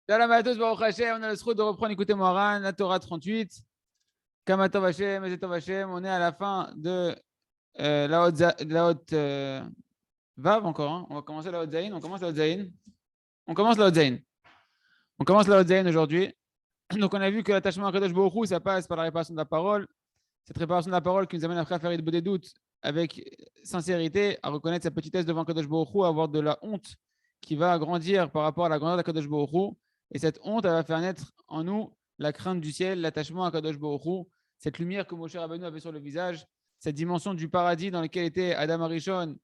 Shalom à tous, Baruch Hashem. On a le droit de reprendre, écoutez Moharan, la Torah 38. Kamatov Hashem, Ezetov Hashem. On est à la fin de la haute Vav encore. Hein. On va commencer la haute Zayin. On commence la haute Zayin. On commence la haute Zayin. On commence la haute Zayin aujourd'hui. Donc on a vu que l'attachement à Kadosh Baruch Hu, ça passe par la réparation de la parole. Cette réparation de la parole qui nous amène après à faire des doutes avec sincérité, à reconnaître sa petitesse devant Kadosh Baruch Hu, à avoir de la honte qui va grandir par rapport à la grandeur de Kadosh Baruch Hu. Et cette honte, elle va faire naître en nous la crainte du ciel, l'attachement à Kadosh Baruch Hu, cette lumière que Moshe Rabbeinu avait sur le visage, cette dimension du paradis dans laquelle était Adam Arishon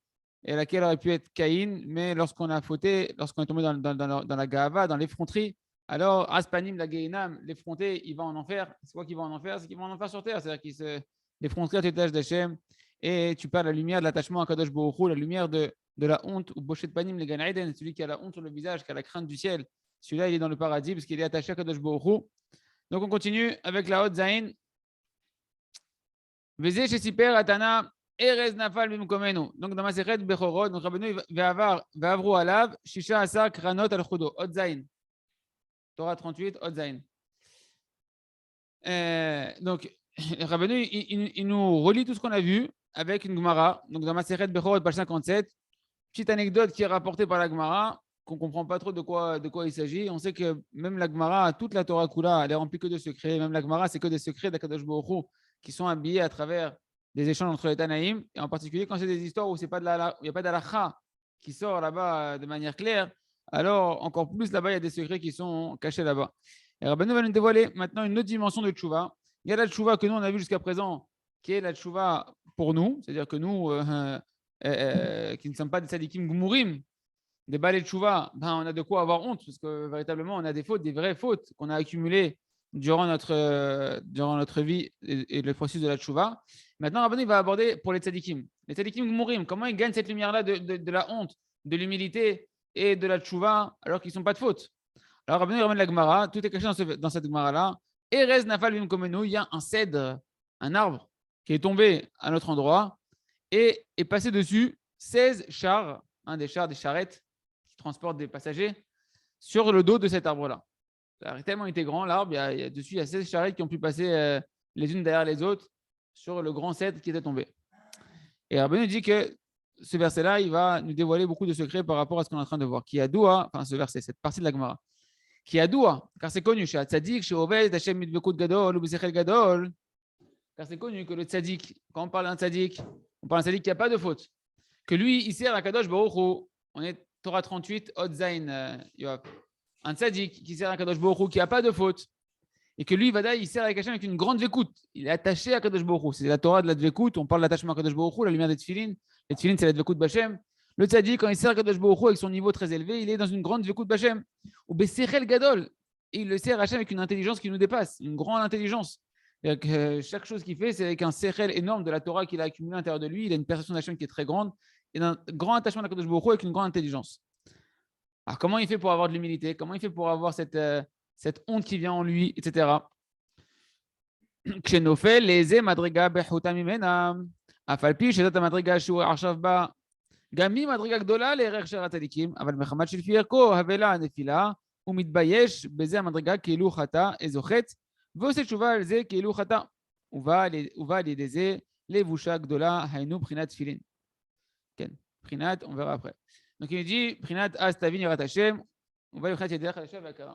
et laquelle aurait pu être Caïn, mais lorsqu'on a fauté, lorsqu'on est tombé dans la Gahava, dans l'effronterie, alors Aspanim, la Gehinam, l'effronté, il va en enfer. C'est quoi qu'il va en enfer? C'est qu'il va en enfer sur terre, c'est-à-dire qu'il se l'effronterie à l'étage d'Hachem et tu perds la lumière de l'attachement à Kadosh Baruch Hu, la lumière de la honte, ou Boshet Panim, le Gan Eden, celui qui a la honte sur le visage, qui a la crainte du ciel. Celui-là, il est dans le paradis parce qu'il est attaché à Kadosh Baruch Hu. Donc, on continue avec la haute Zayin. Veze Shesiper Atana Erez Nafal Bimkomenu. Donc, dans ma Sechet Bechorot, donc Rabbeinu Ve'avru Alav, Shisha Asar Kranot Al Chudo. Haute Zayin. Torah 38, haute Zayin. Donc, Rabbeinu, il nous relie tout ce qu'on a vu avec une Gemara. Donc, dans ma Sechet Bechorot, page 57, petite anecdote qui est rapportée par la Gemara, qu'on ne comprend pas trop de quoi il s'agit. On sait que même la Gemara, toute la Torah Kula, elle est remplie que de secrets. Même la Gemara, c'est que des secrets d'Akadosh Baruch Hu qui sont habillés à travers des échanges entre les Tanaïm. Et en particulier, quand c'est des histoires où il n'y a pas d'alacha qui sort là-bas de manière claire, alors encore plus là-bas, il y a des secrets qui sont cachés là-bas. Et Rabbeinu va nous dévoiler maintenant une autre dimension de tchouva. Il y a la tchouva que nous, on a vu jusqu'à présent, qui est la tchouva pour nous, c'est-à-dire que nous, qui ne sommes pas des tzadikim gmourim, des balais de chouva, ben, on a de quoi avoir honte, parce que véritablement, on a des fautes, des vraies fautes qu'on a accumulées durant notre vie et le processus de la chouva. Maintenant, Rabbeinu va aborder pour les tzadikim. Les tzadikim gmourim, comment ils gagnent cette lumière-là de la honte, de l'humilité et de la chouva, alors qu'ils ne sont pas de faute. Alors, Rabbeinu ramène la Gemara, tout est caché dans cette Gemara-là. Erez nafal bim komenu, il y a un cèdre, un arbre, qui est tombé à notre endroit et est passé dessus 16 chars, des chars, des charrettes qui transportent des passagers, sur le dos de cet arbre-là. Ça a tellement été grand, l'arbre, dessus, il y a 16 charrettes qui ont pu passer les unes derrière les autres sur le grand cèdre qui était tombé. Et Rabbeinu dit que ce verset-là, il va nous dévoiler beaucoup de secrets par rapport à ce qu'on est en train de voir. Qui a doua, enfin ce verset, cette partie de la Gemara. Qui a doua, car c'est connu, chez Tzadik, chez Oved, Hashem Midbekut Gadol, ou B'Sechel Gadol, car c'est connu que le Tzadik, quand on parle d'un Tzadik, on parle d'un Tzadik qui n'a pas de faute. Que lui, il sert à Kadosh Baruch Hu. On est Torah 38, Hot Zain, Yoav. Un Tzadik qui sert à Kadosh Baruch Hu, qui n'a pas de faute. Et que lui, Vadaï, il sert avec Hashem avec une grande vécoute. Il est attaché à Kadosh Baruch Hu. C'est la Torah de la vécoute. On parle d'attachement à Kadosh Baruch Hu, la lumière des Tfilin. Les Tfilin, c'est la vécoute Bachem. Le Tzadik, quand il sert à Kadosh Baruch Hu avec son niveau très élevé, il est dans une grande vécoute Bachem. Ou Bessechel Gadol. Et il le sert à Hashem avec une intelligence qui nous dépasse, une grande intelligence. Chaque chose qu'il fait, c'est avec un sechel énorme de la Torah qu'il a accumulé à l'intérieur de lui. Il a une perception d'Hachem qui est très grande et un grand attachement à Kadosh Baruch Hu avec une grande intelligence. Alors, comment il fait pour avoir de l'humilité? Comment il fait pour avoir cette honte qui vient en lui, etc. Kshenofel, leze madriga bechuta mimena. Afalpi, shedat madriga shu arshav ba. Gami madriga gdola le'erech shel hatzadikim. Aval mechamad shel fierko havela nefila. ומתבייש בזה המדרגה כאילו חטא זוכת ועושה תשובה על זה כאילו חטא ובא על ידי זה לבושה גדולה היינו בחינת תפילין. כן, בחינת, on verra après. Donc il dit בחינת אז תבין יראת השם ובא לבחינת ידיך חדשה והכרה.